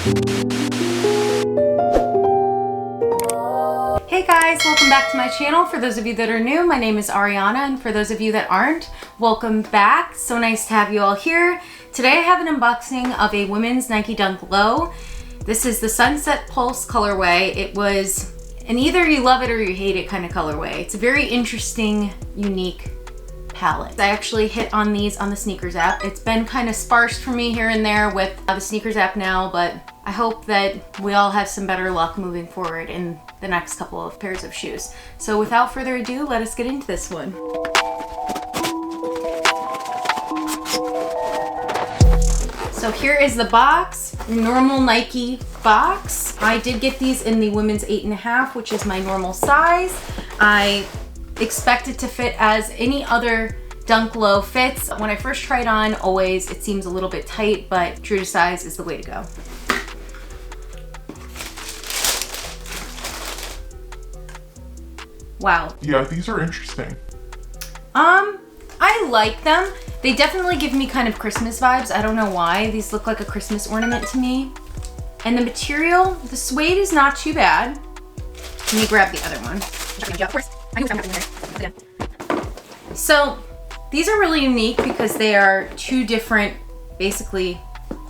Hey guys, welcome back to my channel. For those of you that are new, my name is Arianna, and for those of you that aren't, welcome back. So nice to have you all here. Today I have an unboxing of a women's Nike Dunk Low. This is the Sunset Pulse colorway. It was an either you love it or you hate it kind of colorway. It's a very interesting, unique palette. I actually hit on these on the sneakers app. It's been kind of sparse for me here and there with the sneakers app now, but I hope that we all have some better luck moving forward in the next couple of pairs of shoes. So without further ado, let us get into this one. So here is the box, normal Nike box. I did get these in the women's 8.5, which is my normal size. I expect it to fit as any other Dunk Low fits. When I first tried on, always it seems a little bit tight, but true to size is the way to go. Wow. Yeah, these are interesting. I like them. They definitely give me kind of Christmas vibes. I don't know why. These look like a Christmas ornament to me. And the material, the suede is not too bad. Let me grab the other one. So these are really unique because they are two different, basically,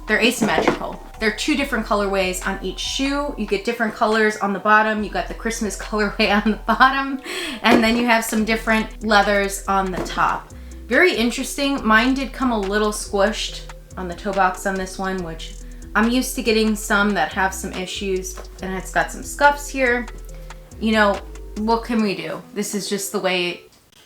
they're asymmetrical. They're two different colorways on each shoe. You get different colors on the bottom. You got the Christmas colorway on the bottom, and then you have some different leathers on the top. Very interesting. Mine did come a little squished on the toe box on this one, which I'm used to getting some that have some issues, and it's got some scuffs here. You know, what can we do? This is just the way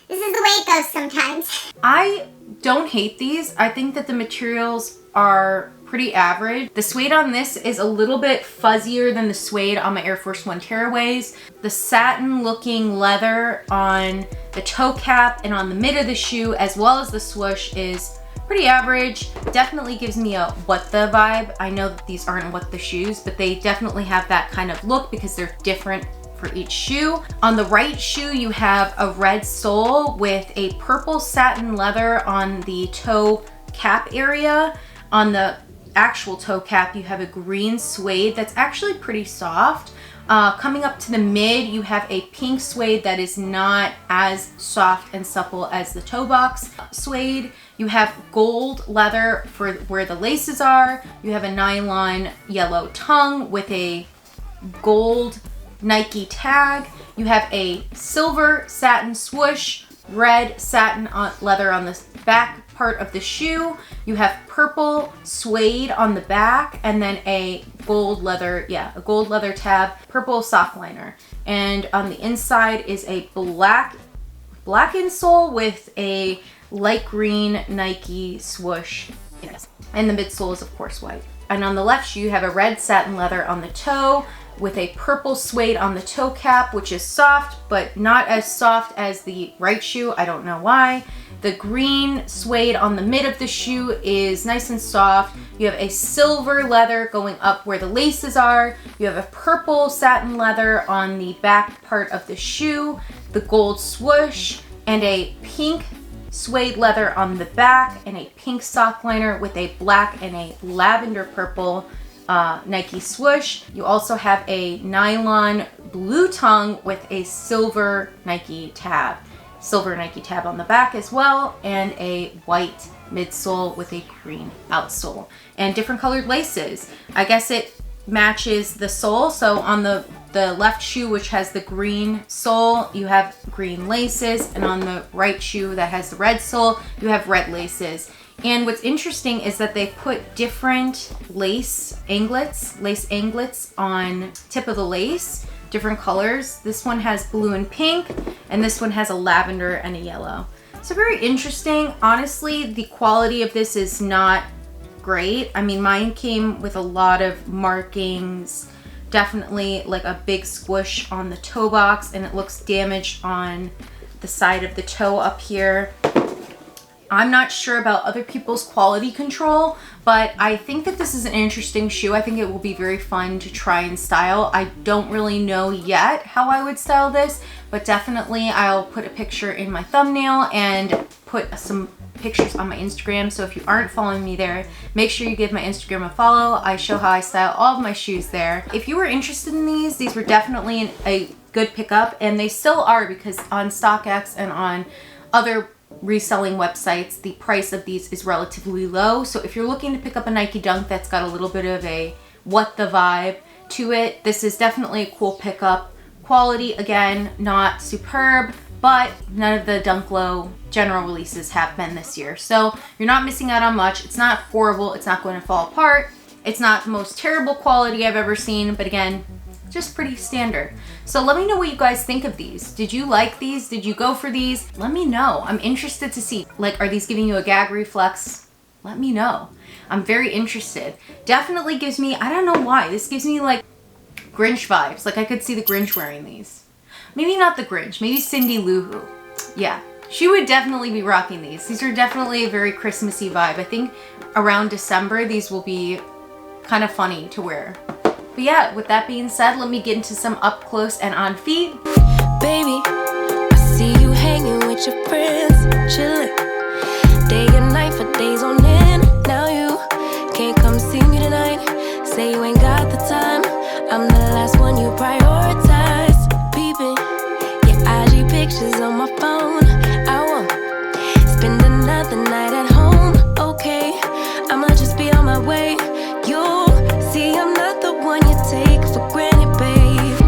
it goes sometimes. I don't hate these. I think that the materials are pretty average. The suede on this is a little bit fuzzier than the suede on my Air Force One Tearaways. The satin looking leather on the toe cap and on the mid of the shoe, as well as the swoosh, is pretty average. Definitely gives me a what the vibe. I know that these aren't what the shoes, but they definitely have that kind of look because they're different for each shoe. On the right shoe, you have a red sole with a purple satin leather on the toe cap area. On the actual toe cap, you have a green suede that's actually pretty soft. Coming up to the mid, you have a pink suede that is not as soft and supple as the toe box suede. You have gold leather for where the laces are. You have a nylon yellow tongue with a gold Nike tag. You have a silver satin swoosh, red satin leather on the back part of the shoe. You have purple suede on the back, and then a gold leather, a gold leather tab, purple sock liner. And on the inside is a black insole with a light green Nike swoosh. And the midsole is of course white. And on the left shoe, you have a red satin leather on the toe with a purple suede on the toe cap, which is soft, but not as soft as the right shoe. I don't know why. The green suede on the mid of the shoe is nice and soft. You have a silver leather going up where the laces are. You have a purple satin leather on the back part of the shoe, the gold swoosh, and a pink suede leather on the back, and a pink sock liner with a black and a lavender purple Nike swoosh. You also have a nylon blue tongue with a silver Nike tab on the back as well, and a white midsole with a green outsole, and different colored laces. I guess it matches the sole. So on the left shoe, which has the green sole, you have green laces, and on the right shoe that has the red sole, you have red laces. And what's interesting is that they put different lace anglets on tip of the lace, different colors. This one has blue and pink, and this one has a lavender and a yellow. So very interesting. Honestly, the quality of this is not great. I mean, mine came with a lot of markings, definitely like a big squish on the toe box, and it looks damaged on the side of the toe up here. I'm not sure about other people's quality control, but I think that this is an interesting shoe. I think it will be very fun to try and style. I don't really know yet how I would style this, but definitely I'll put a picture in my thumbnail and put some pictures on my Instagram. So if you aren't following me there, make sure you give my Instagram a follow. I show how I style all of my shoes there. If you were interested in these were definitely a good pickup, and they still are, because on StockX and on other reselling websites, the price of these is relatively low. So if you're looking to pick up a Nike Dunk that's got a little bit of a what the vibe to it, this is definitely a cool pickup. Quality, again, not superb, but none of the Dunk Low general releases have been this year. So you're not missing out on much. It's not horrible. It's not going to fall apart. It's not the most terrible quality I've ever seen, but again, just pretty standard. So let me know what you guys think of these. Did you like these? Did you go for these? Let me know. I'm interested to see, like, are these giving you a gag reflex? Let me know. I'm very interested. Definitely gives me, I don't know why, this gives me like Grinch vibes. Like I could see the Grinch wearing these. Maybe not the Grinch, maybe Cindy Lou Who. Yeah, she would definitely be rocking these. These are definitely a very Christmassy vibe. I think around December, these will be kind of funny to wear. But yeah, with that being said, let me get into some up close and on feet. Baby, I see you hanging with your friends, chilling day and night for days on end. Now you can't come see me tonight. Say you ain't got the time. I'm the last one you prioritize. Peeping your IG pictures on my phone. I won't spend another night at home. Okay, I'ma just be on my way. You'll see I'm not the one you take for granted, babe.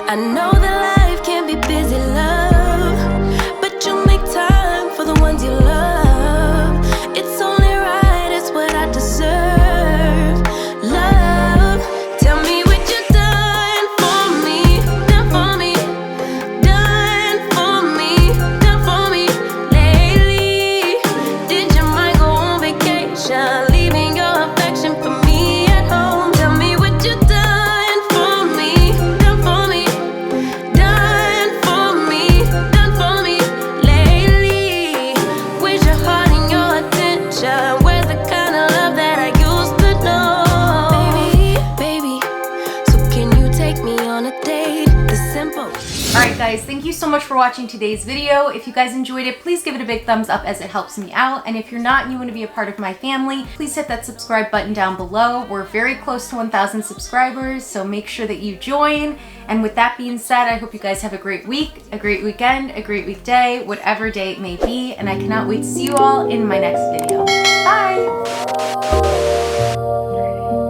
I know that life can be busy, love, but you make time for the ones you love. It's only right, it's what I deserve. Love, tell me what you done for me, done for me, done for me, done for me lately. Did your mind go on vacation, leaving your affection for me at home? Tell me what you done for me, done for me, done for me, done for me lately. Where's your heart and your attention? Where's the kind of love that I used to know? Baby, so can you take me on a date? It's simple. Alright guys, thank you so much for watching today's video. If you guys enjoyed it, please give it a big thumbs up as it helps me out. And if you're not and you want to be a part of my family, please hit that subscribe button down below. We're very close to 1,000 subscribers, so make sure that you join. And with that being said, I hope you guys have a great week, a great weekend, a great weekday, whatever day it may be. And I cannot wait to see you all in my next video. Bye!